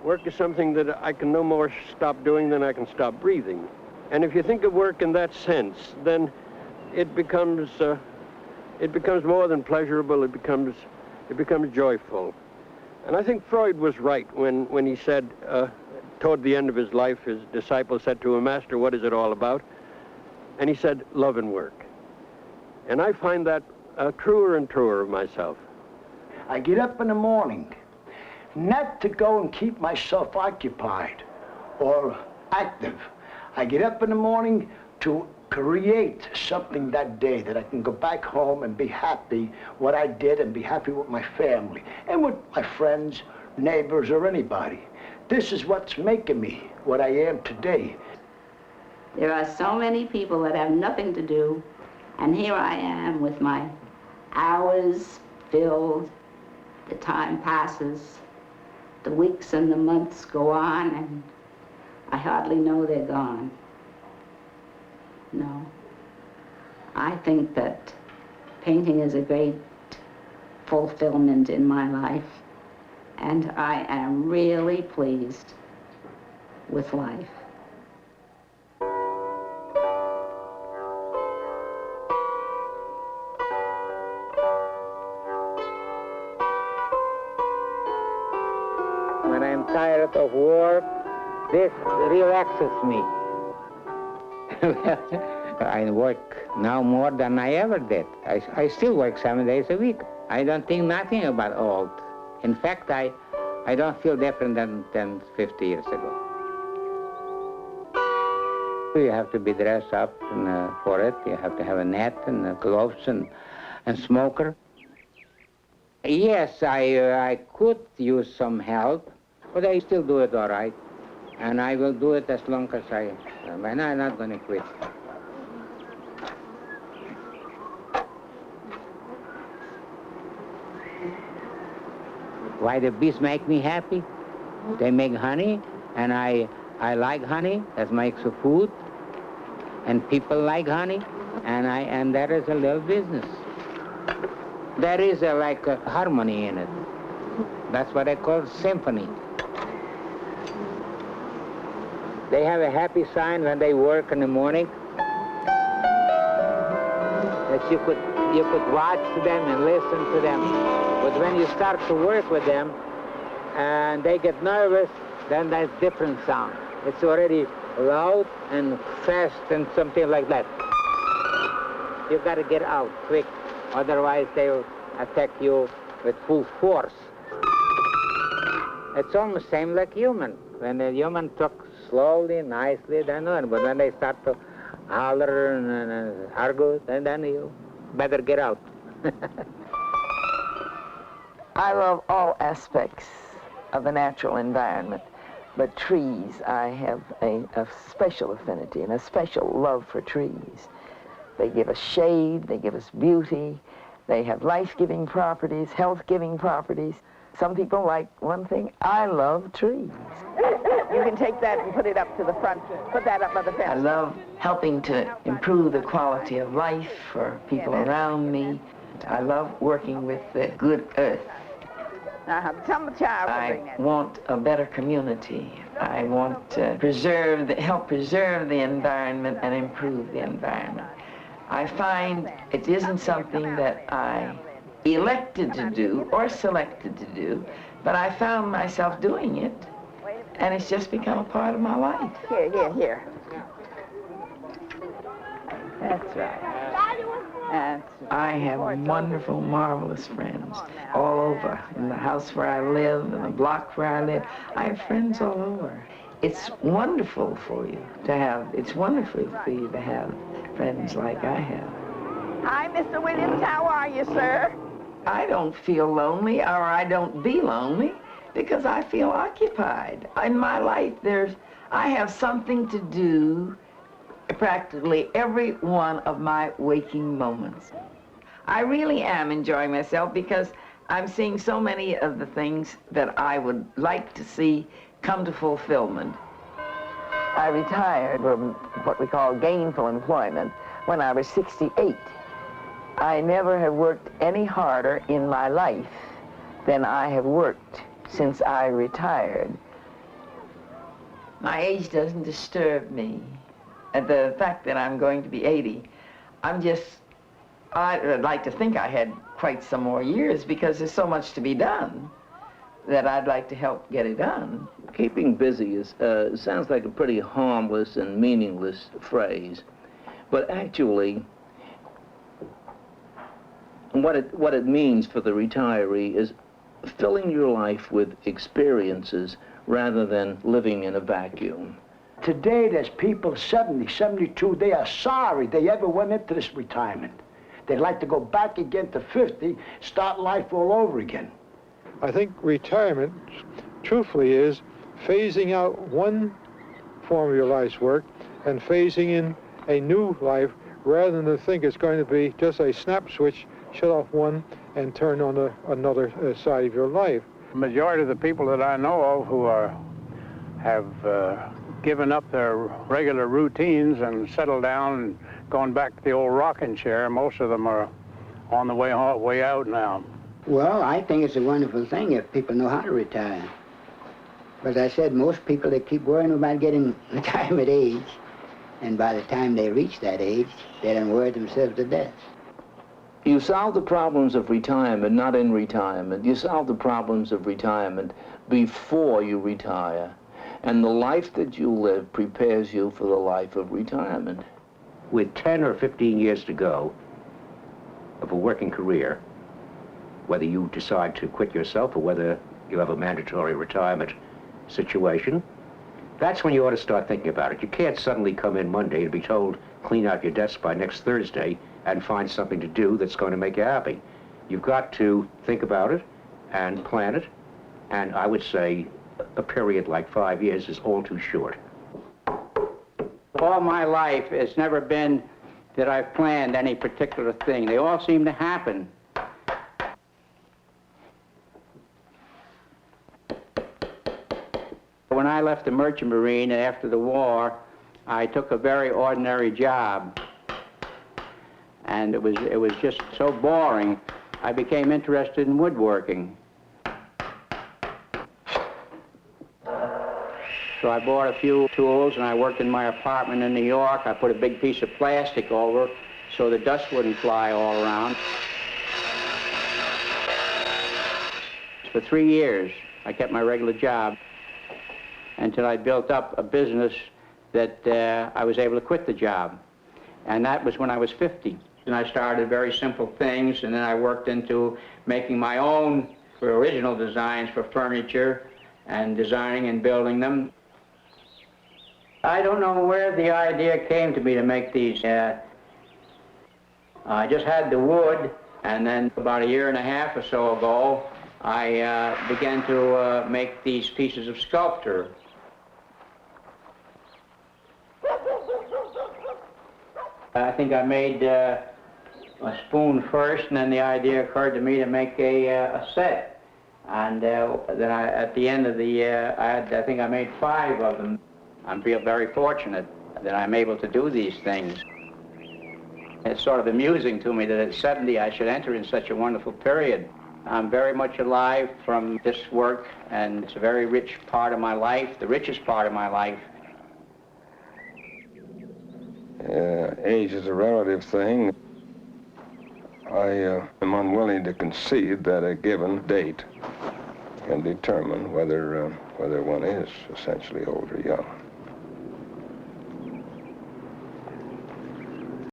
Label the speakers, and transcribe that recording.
Speaker 1: Work is something that I can no more stop doing than I can stop breathing. And if you think of work in that sense, then it becomes more than pleasurable. It becomes joyful. And I think Freud was right when he said, toward the end of his life, his disciple said to him, "Master, what is it all about?" And he said, "Love and work." And I find that truer and truer of myself.
Speaker 2: I get up in the morning, not to go and keep myself occupied or active. I get up in the morning to create something that day that I can go back home and be happy what I did and be happy with my family and with my friends, neighbors, or anybody. This is what's making me what I am today.
Speaker 3: There are so many people that have nothing to do, and here I am with my hours filled, the time passes, the weeks and the months go on, and I hardly know they're gone. No. I think that painting is a great fulfillment in my life, and I am really pleased with life.
Speaker 4: When I'm tired of work, this relaxes me. I work now more than I ever did. I still work 7 days a week. I don't think nothing about old. In fact, I don't feel different than 50 years ago. You have to be dressed up for it. You have to have a net and gloves and smoker. Yes, I could use some help, but I still do it all right. And I will do it as long as and I'm not going to quit. Why the bees make me happy? They make honey, and I like honey. That makes the food, and people like honey, and that is a little business. There is like a harmony in it. That's what I call symphony. They have a happy sign when they work in the morning. That you could watch them and listen to them. But when you start to work with them and they get nervous, then that's different sound. It's already loud and fast and something like that. You got to get out quick, otherwise they'll attack you with full force. It's almost same like human. When the human talks slowly, nicely, then on. But when they start to holler and argue, then you better get out.
Speaker 5: I love all aspects of the natural environment, but trees, I have a special affinity and a special love for trees. They give us shade, they give us beauty, they have life-giving properties, health-giving properties. Some people like one thing. I love trees. You can take that and put it up to the front. Put that up by the fence. I love helping to improve the quality of life for people around me. I love working with the good earth. I want a better community. I want to help preserve the environment and improve the environment. I find it isn't something that I elected to do or selected to do, but I found myself doing it, and it's just become a part of my life. Here. That's right. I have wonderful, marvelous friends all over. In the house where I live, in the block where I live, I have friends all over. It's wonderful for you to have, it's wonderful for you to have friends like I have.
Speaker 6: Hi, Mr. Williams, how are you, sir?
Speaker 5: I don't feel lonely, or I don't be lonely, because I feel occupied. In my life, I have something to do practically every one of my waking moments. I really am enjoying myself because I'm seeing so many of the things that I would like to see come to fulfillment. I retired from what we call gainful employment when I was 68. I never have worked any harder in my life than I have worked since I retired. My age doesn't disturb me. And the fact that I'm going to be 80, I'd like to think I had quite some more years because there's so much to be done that I'd like to help get it done.
Speaker 7: Keeping busy sounds like a pretty harmless and meaningless phrase, but actually, what it means for the retiree is filling your life with experiences rather than living in a vacuum.
Speaker 2: Today, there's people 70, 72, they are sorry they ever went into this retirement. They'd like to go back again to 50, start life all over again.
Speaker 8: I think retirement, truthfully, is phasing out one form of your life's work and phasing in a new life rather than to think it's going to be just a snap switch, shut off one and turn on another side of your life.
Speaker 9: The majority of the people that I know of who have given up their regular routines and settled down and gone back to the old rocking chair, most of them are on the way out now.
Speaker 10: Well, I think it's a wonderful thing if people know how to retire. But as I said, most people, they keep worrying about getting retirement age, and by the time they reach that age, they done worry themselves to death.
Speaker 7: You solve the problems of retirement, not in retirement. You solve the problems of retirement before you retire. And the life that you live prepares you for the life of retirement.
Speaker 11: With 10 or 15 years to go of a working career, whether you decide to quit yourself or whether you have a mandatory retirement situation, that's when you ought to start thinking about it. You can't suddenly come in Monday and be told, clean out your desk by next Thursday and find something to do that's going to make you happy. You've got to think about it and plan it, and I would say a period like 5 years is all too short.
Speaker 4: All my life, it's never been that I've planned any particular thing. They all seem to happen. When I left the Merchant Marine after the war, I took a very ordinary job. And it was just so boring, I became interested in woodworking. So I bought a few tools and I worked in my apartment in New York. I put a big piece of plastic over so the dust wouldn't fly all around. For 3 years, I kept my regular job until I built up a business that I was able to quit the job. And that was when I was 50. And I started very simple things, and then I worked into making my own original designs for furniture and designing and building them. I don't know where the idea came to me to make these. I just had the wood, and then about 1.5 years or so ago, I began to make these pieces of sculpture. I think I made a spoon first, and then the idea occurred to me to make a set. And then at the end of the year, I think I made 5 of them. I feel very fortunate that I'm able to do these things. It's sort of amusing to me that at 70 I should enter in such a wonderful period. I'm very much alive from this work, and it's a very rich part of my life, the richest part of my life.
Speaker 12: Age is a relative thing. I am unwilling to concede that a given date can determine whether one is essentially old or young.